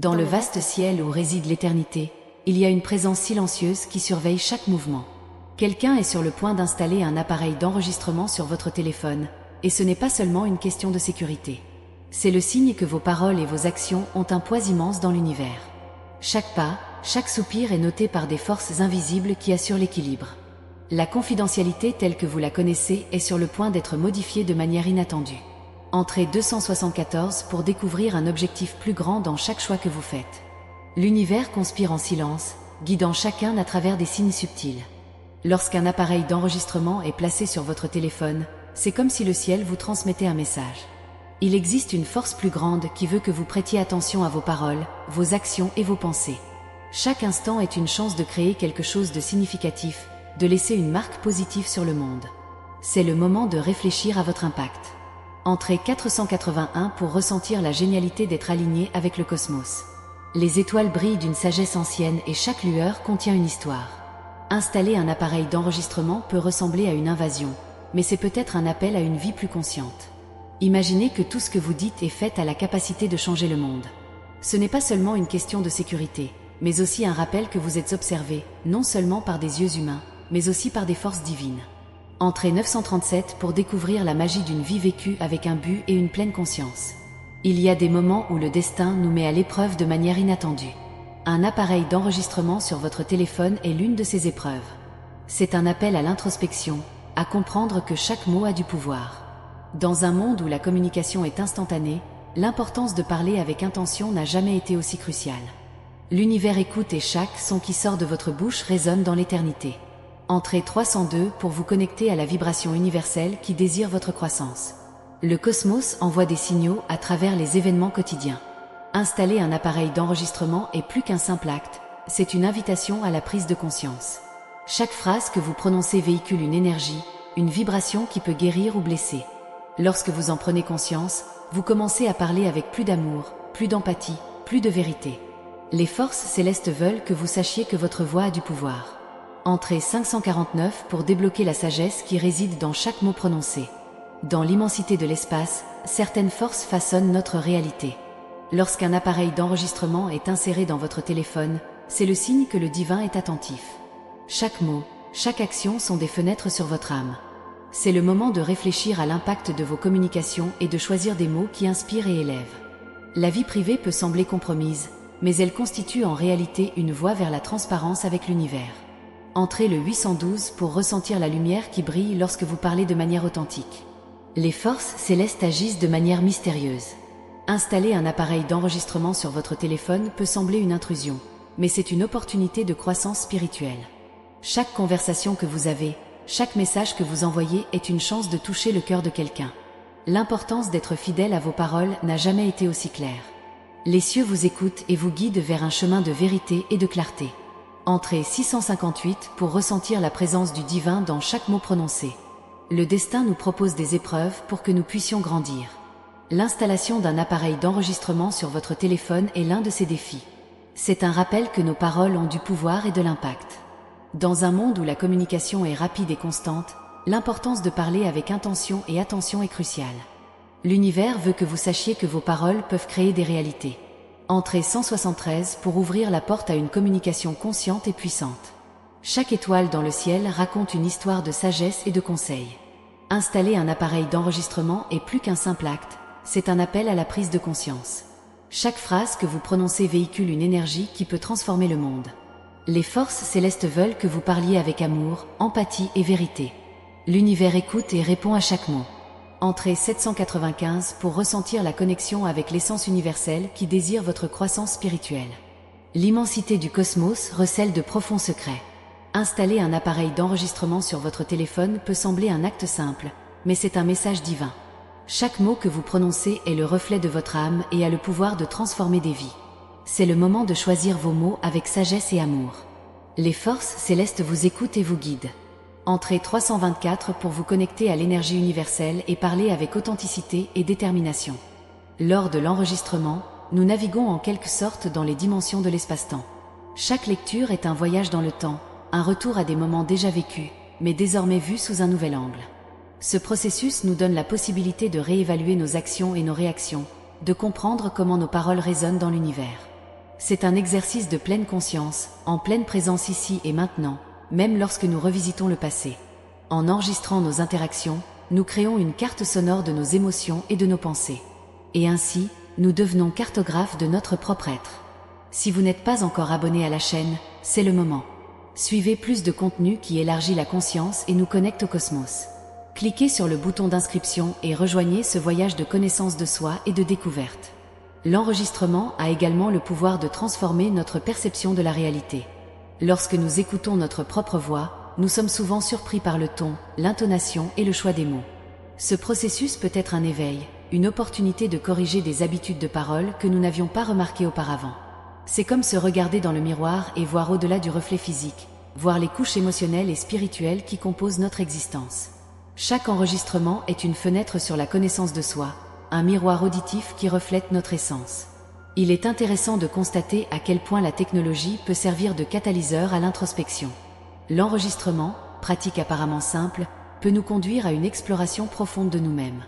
Dans le vaste ciel où réside l'éternité, il y a une présence silencieuse qui surveille chaque mouvement. Quelqu'un est sur le point d'installer un appareil d'enregistrement sur votre téléphone, et ce n'est pas seulement une question de sécurité. C'est le signe que vos paroles et vos actions ont un poids immense dans l'univers. Chaque pas, chaque soupir est noté par des forces invisibles qui assurent l'équilibre. La confidentialité telle que vous la connaissez est sur le point d'être modifiée de manière inattendue. Entrez 274 pour découvrir un objectif plus grand dans chaque choix que vous faites. L'univers conspire en silence, guidant chacun à travers des signes subtils. Lorsqu'un appareil d'enregistrement est placé sur votre téléphone, c'est comme si le ciel vous transmettait un message. Il existe une force plus grande qui veut que vous prêtiez attention à vos paroles, vos actions et vos pensées. Chaque instant est une chance de créer quelque chose de significatif, de laisser une marque positive sur le monde. C'est le moment de réfléchir à votre impact. Entrez 481 pour ressentir la génialité d'être aligné avec le cosmos. Les étoiles brillent d'une sagesse ancienne et chaque lueur contient une histoire. Installer un appareil d'enregistrement peut ressembler à une invasion, mais c'est peut-être un appel à une vie plus consciente. Imaginez que tout ce que vous dites et faites a la capacité de changer le monde. Ce n'est pas seulement une question de sécurité, mais aussi un rappel que vous êtes observé, non seulement par des yeux humains, mais aussi par des forces divines. Entrez 937 pour découvrir la magie d'une vie vécue avec un but et une pleine conscience. Il y a des moments où le destin nous met à l'épreuve de manière inattendue. Un appareil d'enregistrement sur votre téléphone est l'une de ces épreuves. C'est un appel à l'introspection, à comprendre que chaque mot a du pouvoir. Dans un monde où la communication est instantanée, l'importance de parler avec intention n'a jamais été aussi cruciale. L'univers écoute et chaque son qui sort de votre bouche résonne dans l'éternité. Entrez 302 pour vous connecter à la vibration universelle qui désire votre croissance. Le cosmos envoie des signaux à travers les événements quotidiens. Installer un appareil d'enregistrement est plus qu'un simple acte, c'est une invitation à la prise de conscience. Chaque phrase que vous prononcez véhicule une énergie, une vibration qui peut guérir ou blesser. Lorsque vous en prenez conscience, vous commencez à parler avec plus d'amour, plus d'empathie, plus de vérité. Les forces célestes veulent que vous sachiez que votre voix a du pouvoir. Entrez 549 pour débloquer la sagesse qui réside dans chaque mot prononcé. Dans l'immensité de l'espace, certaines forces façonnent notre réalité. Lorsqu'un appareil d'enregistrement est inséré dans votre téléphone, c'est le signe que le divin est attentif. Chaque mot, chaque action sont des fenêtres sur votre âme. C'est le moment de réfléchir à l'impact de vos communications et de choisir des mots qui inspirent et élèvent. La vie privée peut sembler compromise, mais elle constitue en réalité une voie vers la transparence avec l'univers. Entrez le 812 pour ressentir la lumière qui brille lorsque vous parlez de manière authentique. Les forces célestes agissent de manière mystérieuse. Installer un appareil d'enregistrement sur votre téléphone peut sembler une intrusion, mais c'est une opportunité de croissance spirituelle. Chaque conversation que vous avez, chaque message que vous envoyez est une chance de toucher le cœur de quelqu'un. L'importance d'être fidèle à vos paroles n'a jamais été aussi claire. Les cieux vous écoutent et vous guident vers un chemin de vérité et de clarté. Entrez 658 pour ressentir la présence du divin dans chaque mot prononcé. Le destin nous propose des épreuves pour que nous puissions grandir. L'installation d'un appareil d'enregistrement sur votre téléphone est l'un de ces défis. C'est un rappel que nos paroles ont du pouvoir et de l'impact. Dans un monde où la communication est rapide et constante, l'importance de parler avec intention et attention est cruciale. L'univers veut que vous sachiez que vos paroles peuvent créer des réalités. Entrez 173 pour ouvrir la porte à une communication consciente et puissante. Chaque étoile dans le ciel raconte une histoire de sagesse et de conseil. Installer un appareil d'enregistrement est plus qu'un simple acte, c'est un appel à la prise de conscience. Chaque phrase que vous prononcez véhicule une énergie qui peut transformer le monde. Les forces célestes veulent que vous parliez avec amour, empathie et vérité. L'univers écoute et répond à chaque mot. Entrez 795 pour ressentir la connexion avec l'essence universelle qui désire votre croissance spirituelle. L'immensité du cosmos recèle de profonds secrets. Installer un appareil d'enregistrement sur votre téléphone peut sembler un acte simple, mais c'est un message divin. Chaque mot que vous prononcez est le reflet de votre âme et a le pouvoir de transformer des vies. C'est le moment de choisir vos mots avec sagesse et amour. Les forces célestes vous écoutent et vous guident. Entrez 324 pour vous connecter à l'énergie universelle et parler avec authenticité et détermination. Lors de l'enregistrement, nous naviguons en quelque sorte dans les dimensions de l'espace-temps. Chaque lecture est un voyage dans le temps, un retour à des moments déjà vécus, mais désormais vus sous un nouvel angle. Ce processus nous donne la possibilité de réévaluer nos actions et nos réactions, de comprendre comment nos paroles résonnent dans l'univers. C'est un exercice de pleine conscience, en pleine présence ici et maintenant, même lorsque nous revisitons le passé. En enregistrant nos interactions, nous créons une carte sonore de nos émotions et de nos pensées. Et ainsi, nous devenons cartographes de notre propre être. Si vous n'êtes pas encore abonné à la chaîne, c'est le moment. Suivez plus de contenu qui élargit la conscience et nous connecte au cosmos. Cliquez sur le bouton d'inscription et rejoignez ce voyage de connaissance de soi et de découverte. L'enregistrement a également le pouvoir de transformer notre perception de la réalité. Lorsque nous écoutons notre propre voix, nous sommes souvent surpris par le ton, l'intonation et le choix des mots. Ce processus peut être un éveil, une opportunité de corriger des habitudes de parole que nous n'avions pas remarquées auparavant. C'est comme se regarder dans le miroir et voir au-delà du reflet physique, voir les couches émotionnelles et spirituelles qui composent notre existence. Chaque enregistrement est une fenêtre sur la connaissance de soi, un miroir auditif qui reflète notre essence. Il est intéressant de constater à quel point la technologie peut servir de catalyseur à l'introspection. L'enregistrement, pratique apparemment simple, peut nous conduire à une exploration profonde de nous-mêmes.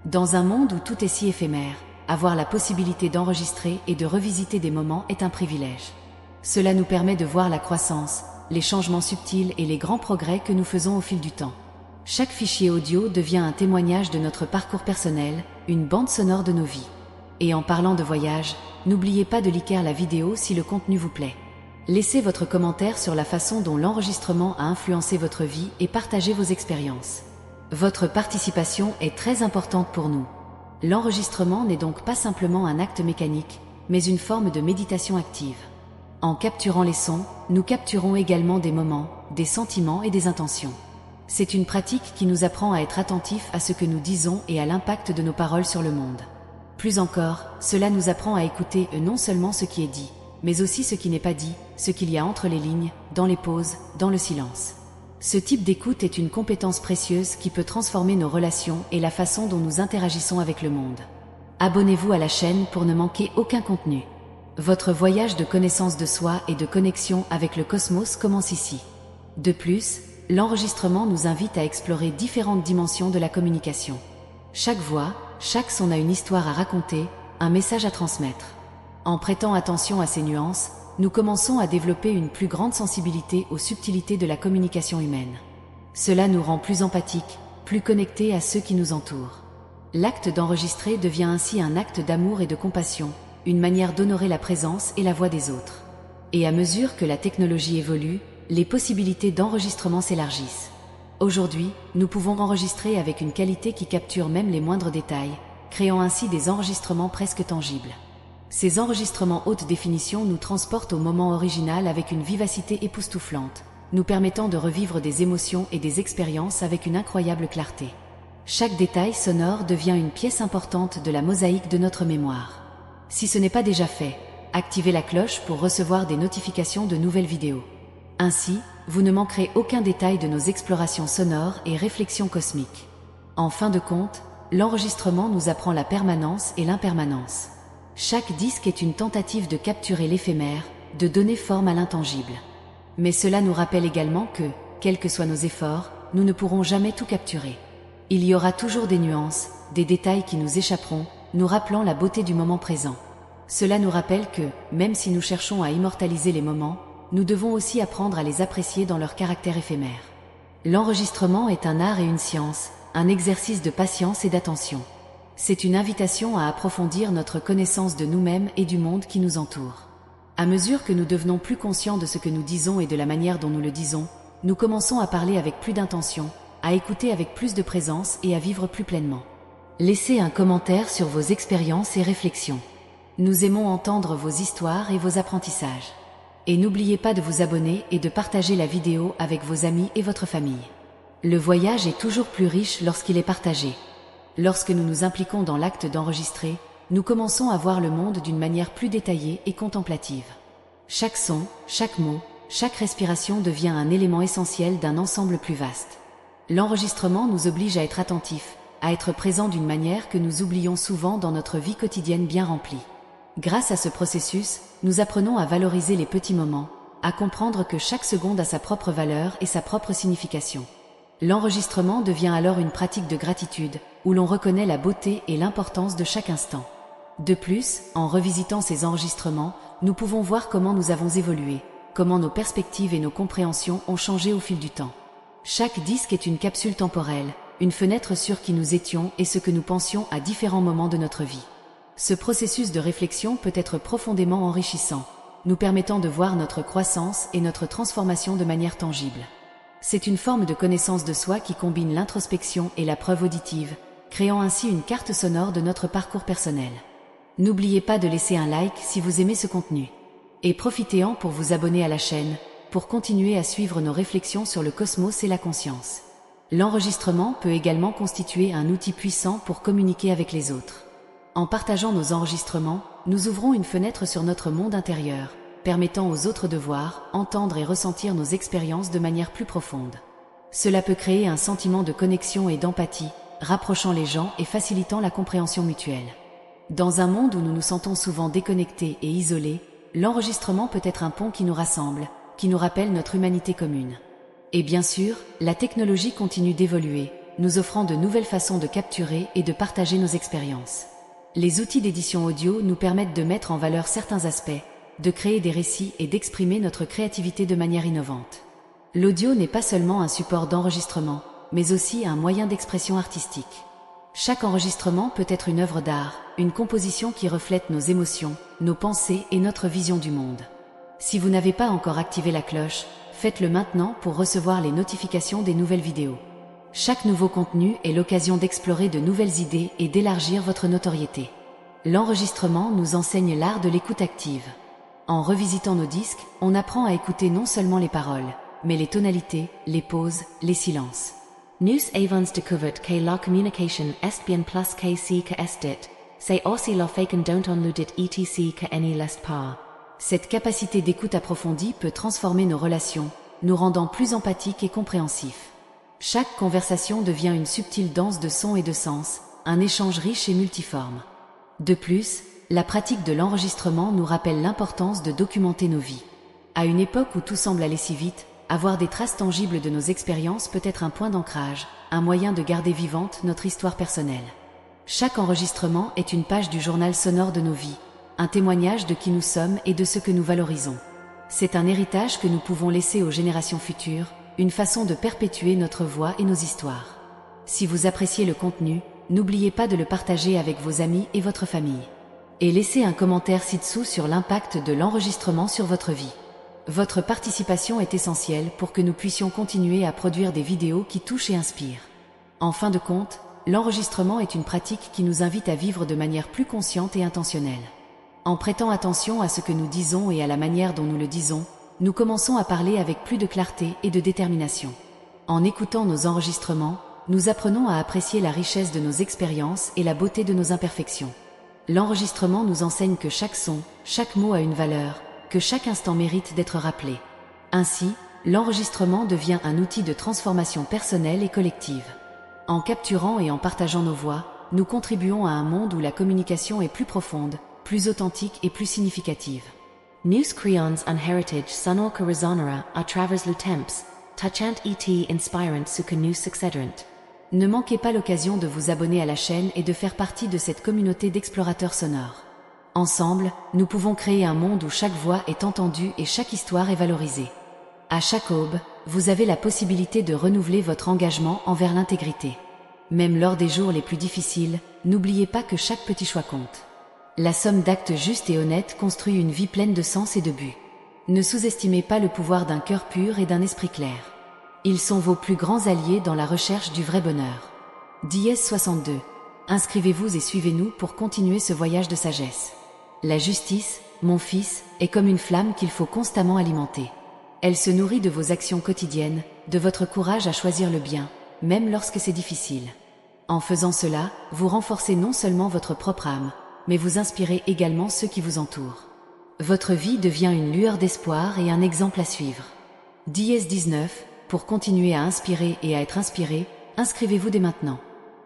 Dans un monde où tout est si éphémère, avoir la possibilité d'enregistrer et de revisiter des moments est un privilège. Cela nous permet de voir la croissance, les changements subtils et les grands progrès que nous faisons au fil du temps. Chaque fichier audio devient un témoignage de notre parcours personnel, une bande sonore de nos vies. Et en parlant de voyage, n'oubliez pas de liker la vidéo si le contenu vous plaît. Laissez votre commentaire sur la façon dont l'enregistrement a influencé votre vie et partagez vos expériences. Votre participation est très importante pour nous. L'enregistrement n'est donc pas simplement un acte mécanique, mais une forme de méditation active. En capturant les sons, nous capturons également des moments, des sentiments et des intentions. C'est une pratique qui nous apprend à être attentifs à ce que nous disons et à l'impact de nos paroles sur le monde. Plus encore, cela nous apprend à écouter non seulement ce qui est dit, mais aussi ce qui n'est pas dit, ce qu'il y a entre les lignes, dans les pauses, dans le silence. Ce type d'écoute est une compétence précieuse qui peut transformer nos relations et la façon dont nous interagissons avec le monde. Abonnez-vous à la chaîne pour ne manquer aucun contenu. Votre voyage de connaissance de soi et de connexion avec le cosmos commence ici. De plus, l'enregistrement nous invite à explorer différentes dimensions de la communication. Chaque voix, chaque son a une histoire à raconter, un message à transmettre. En prêtant attention à ces nuances, nous commençons à développer une plus grande sensibilité aux subtilités de la communication humaine. Cela nous rend plus empathiques, plus connectés à ceux qui nous entourent. L'acte d'enregistrer devient ainsi un acte d'amour et de compassion, une manière d'honorer la présence et la voix des autres. Et à mesure que la technologie évolue, les possibilités d'enregistrement s'élargissent. Aujourd'hui, nous pouvons enregistrer avec une qualité qui capture même les moindres détails, créant ainsi des enregistrements presque tangibles. Ces enregistrements haute définition nous transportent au moment original avec une vivacité époustouflante, nous permettant de revivre des émotions et des expériences avec une incroyable clarté. Chaque détail sonore devient une pièce importante de la mosaïque de notre mémoire. Si ce n'est pas déjà fait, activez la cloche pour recevoir des notifications de nouvelles vidéos. Ainsi, vous ne manquerez aucun détail de nos explorations sonores et réflexions cosmiques. En fin de compte, l'enregistrement nous apprend la permanence et l'impermanence. Chaque disque est une tentative de capturer l'éphémère, de donner forme à l'intangible. Mais cela nous rappelle également que, quels que soient nos efforts, nous ne pourrons jamais tout capturer. Il y aura toujours des nuances, des détails qui nous échapperont, nous rappelant la beauté du moment présent. Cela nous rappelle que, même si nous cherchons à immortaliser les moments, nous devons aussi apprendre à les apprécier dans leur caractère éphémère. L'enregistrement est un art et une science, un exercice de patience et d'attention. C'est une invitation à approfondir notre connaissance de nous-mêmes et du monde qui nous entoure. À mesure que nous devenons plus conscients de ce que nous disons et de la manière dont nous le disons, nous commençons à parler avec plus d'intention, à écouter avec plus de présence et à vivre plus pleinement. Laissez un commentaire sur vos expériences et réflexions. Nous aimons entendre vos histoires et vos apprentissages. Et n'oubliez pas de vous abonner et de partager la vidéo avec vos amis et votre famille. Le voyage est toujours plus riche lorsqu'il est partagé. Lorsque nous nous impliquons dans l'acte d'enregistrer, nous commençons à voir le monde d'une manière plus détaillée et contemplative. Chaque son, chaque mot, chaque respiration devient un élément essentiel d'un ensemble plus vaste. L'enregistrement nous oblige à être attentifs, à être présents d'une manière que nous oublions souvent dans notre vie quotidienne bien remplie. Grâce à ce processus, nous apprenons à valoriser les petits moments, à comprendre que chaque seconde a sa propre valeur et sa propre signification. L'enregistrement devient alors une pratique de gratitude, où l'on reconnaît la beauté et l'importance de chaque instant. De plus, en revisitant ces enregistrements, nous pouvons voir comment nous avons évolué, comment nos perspectives et nos compréhensions ont changé au fil du temps. Chaque disque est une capsule temporelle, une fenêtre sur qui nous étions et ce que nous pensions à différents moments de notre vie. Ce processus de réflexion peut être profondément enrichissant, nous permettant de voir notre croissance et notre transformation de manière tangible. C'est une forme de connaissance de soi qui combine l'introspection et la preuve auditive, créant ainsi une carte sonore de notre parcours personnel. N'oubliez pas de laisser un like si vous aimez ce contenu. Et profitez-en pour vous abonner à la chaîne, pour continuer à suivre nos réflexions sur le cosmos et la conscience. L'enregistrement peut également constituer un outil puissant pour communiquer avec les autres. En partageant nos enregistrements, nous ouvrons une fenêtre sur notre monde intérieur, permettant aux autres de voir, entendre et ressentir nos expériences de manière plus profonde. Cela peut créer un sentiment de connexion et d'empathie, rapprochant les gens et facilitant la compréhension mutuelle. Dans un monde où nous nous sentons souvent déconnectés et isolés, l'enregistrement peut être un pont qui nous rassemble, qui nous rappelle notre humanité commune. Et bien sûr, la technologie continue d'évoluer, nous offrant de nouvelles façons de capturer et de partager nos expériences. Les outils d'édition audio nous permettent de mettre en valeur certains aspects, de créer des récits et d'exprimer notre créativité de manière innovante. L'audio n'est pas seulement un support d'enregistrement, mais aussi un moyen d'expression artistique. Chaque enregistrement peut être une œuvre d'art, une composition qui reflète nos émotions, nos pensées et notre vision du monde. Si vous n'avez pas encore activé la cloche, faites-le maintenant pour recevoir les notifications des nouvelles vidéos. Chaque nouveau contenu est l'occasion d'explorer de nouvelles idées et d'élargir votre notoriété. L'enregistrement nous enseigne l'art de l'écoute active. En revisitant nos disques, on apprend à écouter non seulement les paroles, mais les tonalités, les pauses, les silences. Nus avans de covert que la communication est bien plus que si que estit, c'est aussi la faken don't onludit etc que any lest pas. Cette capacité d'écoute approfondie peut transformer nos relations, nous rendant plus empathiques et compréhensifs. Chaque conversation devient une subtile danse de sons et de sens, un échange riche et multiforme. De plus, la pratique de l'enregistrement nous rappelle l'importance de documenter nos vies. À une époque où tout semble aller si vite, avoir des traces tangibles de nos expériences peut être un point d'ancrage, un moyen de garder vivante notre histoire personnelle. Chaque enregistrement est une page du journal sonore de nos vies, un témoignage de qui nous sommes et de ce que nous valorisons. C'est un héritage que nous pouvons laisser aux générations futures, une façon de perpétuer notre voix et nos histoires. Si vous appréciez le contenu, n'oubliez pas de le partager avec vos amis et votre famille. Et laissez un commentaire ci-dessous sur l'impact de l'enregistrement sur votre vie. Votre participation est essentielle pour que nous puissions continuer à produire des vidéos qui touchent et inspirent. En fin de compte, l'enregistrement est une pratique qui nous invite à vivre de manière plus consciente et intentionnelle. En prêtant attention à ce que nous disons et à la manière dont nous le disons, nous commençons à parler avec plus de clarté et de détermination. En écoutant nos enregistrements, nous apprenons à apprécier la richesse de nos expériences et la beauté de nos imperfections. L'enregistrement nous enseigne que chaque son, chaque mot a une valeur, que chaque instant mérite d'être rappelé. Ainsi, l'enregistrement devient un outil de transformation personnelle et collective. En capturant et en partageant nos voix, nous contribuons à un monde où la communication est plus profonde, plus authentique et plus significative. News creons an heritage sonor que resonera a travers le temps, touchant et inspirant ce que nous succéderont. Ne manquez pas l'occasion de vous abonner à la chaîne et de faire partie de cette communauté d'explorateurs sonores. Ensemble, nous pouvons créer un monde où chaque voix est entendue et chaque histoire est valorisée. À chaque aube, vous avez la possibilité de renouveler votre engagement envers l'intégrité. Même lors des jours les plus difficiles, n'oubliez pas que chaque petit choix compte. La somme d'actes justes et honnêtes construit une vie pleine de sens et de but. Ne sous-estimez pas le pouvoir d'un cœur pur et d'un esprit clair. Ils sont vos plus grands alliés dans la recherche du vrai bonheur. Dièse 62. Inscrivez-vous et suivez-nous pour continuer ce voyage de sagesse. La justice, mon fils, est comme une flamme qu'il faut constamment alimenter. Elle se nourrit de vos actions quotidiennes, de votre courage à choisir le bien, même lorsque c'est difficile. En faisant cela, vous renforcez non seulement votre propre âme, mais vous inspirez également ceux qui vous entourent. Votre vie devient une lueur d'espoir et un exemple à suivre. Dièse 19. Pour continuer à inspirer et à être inspiré, inscrivez-vous dès maintenant.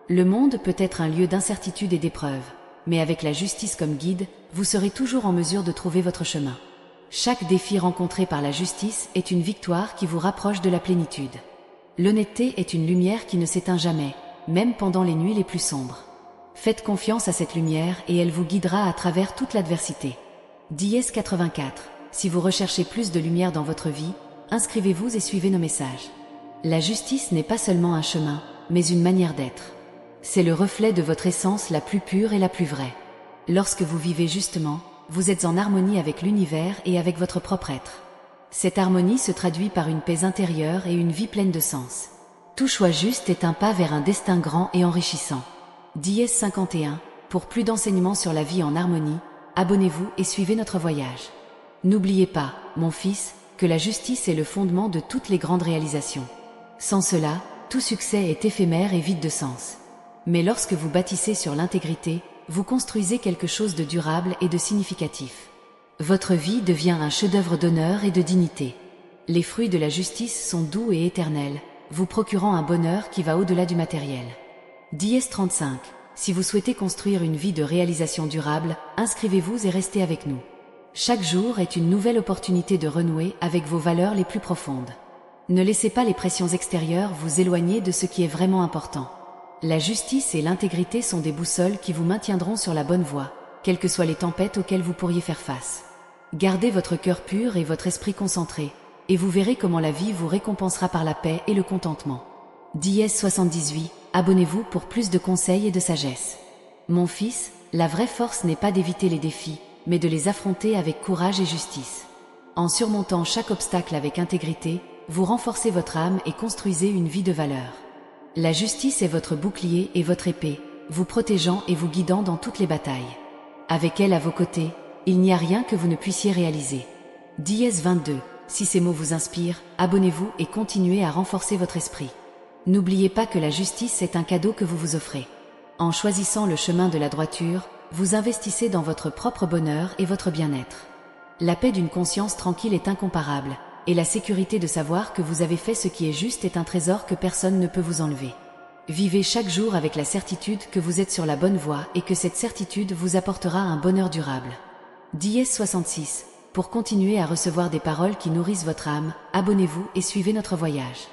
Le monde peut être un lieu d'incertitude et d'épreuve, mais avec la justice comme guide, vous serez toujours en mesure de trouver votre chemin. Chaque défi rencontré par la justice est une victoire qui vous rapproche de la plénitude. L'honnêteté est une lumière qui ne s'éteint jamais, même pendant les nuits les plus sombres. Faites confiance à cette lumière et elle vous guidera à travers toute l'adversité. Dièse 84. Si vous recherchez plus de lumière dans votre vie, inscrivez-vous et suivez nos messages. La justice n'est pas seulement un chemin, mais une manière d'être. C'est le reflet de votre essence la plus pure et la plus vraie. Lorsque vous vivez justement, vous êtes en harmonie avec l'univers et avec votre propre être. Cette harmonie se traduit par une paix intérieure et une vie pleine de sens. Tout choix juste est un pas vers un destin grand et enrichissant. Dièse 51. Pour plus d'enseignements sur la vie en harmonie, abonnez-vous et suivez notre voyage. N'oubliez pas, mon fils, que la justice est le fondement de toutes les grandes réalisations. Sans cela, tout succès est éphémère et vide de sens. Mais lorsque vous bâtissez sur l'intégrité, vous construisez quelque chose de durable et de significatif. Votre vie devient un chef-d'œuvre d'honneur et de dignité. Les fruits de la justice sont doux et éternels, vous procurant un bonheur qui va au-delà du matériel. Dièse 35. Si vous souhaitez construire une vie de réalisation durable, inscrivez-vous et restez avec nous. Chaque jour est une nouvelle opportunité de renouer avec vos valeurs les plus profondes. Ne laissez pas les pressions extérieures vous éloigner de ce qui est vraiment important. La justice et l'intégrité sont des boussoles qui vous maintiendront sur la bonne voie, quelles que soient les tempêtes auxquelles vous pourriez faire face. Gardez votre cœur pur et votre esprit concentré, et vous verrez comment la vie vous récompensera par la paix et le contentement. Dièse 78. Abonnez-vous pour plus de conseils et de sagesse. Mon fils, la vraie force n'est pas d'éviter les défis, mais de les affronter avec courage et justice. En surmontant chaque obstacle avec intégrité, vous renforcez votre âme et construisez une vie de valeur. La justice est votre bouclier et votre épée, vous protégeant et vous guidant dans toutes les batailles. Avec elle à vos côtés, il n'y a rien que vous ne puissiez réaliser. Dièse 22. Si ces mots vous inspirent, abonnez-vous et continuez à renforcer votre esprit. N'oubliez pas que la justice est un cadeau que vous vous offrez. En choisissant le chemin de la droiture, vous investissez dans votre propre bonheur et votre bien-être. La paix d'une conscience tranquille est incomparable, et la sécurité de savoir que vous avez fait ce qui est juste est un trésor que personne ne peut vous enlever. Vivez chaque jour avec la certitude que vous êtes sur la bonne voie et que cette certitude vous apportera un bonheur durable. Dièse 66. Pour continuer à recevoir des paroles qui nourrissent votre âme, abonnez-vous et suivez notre voyage.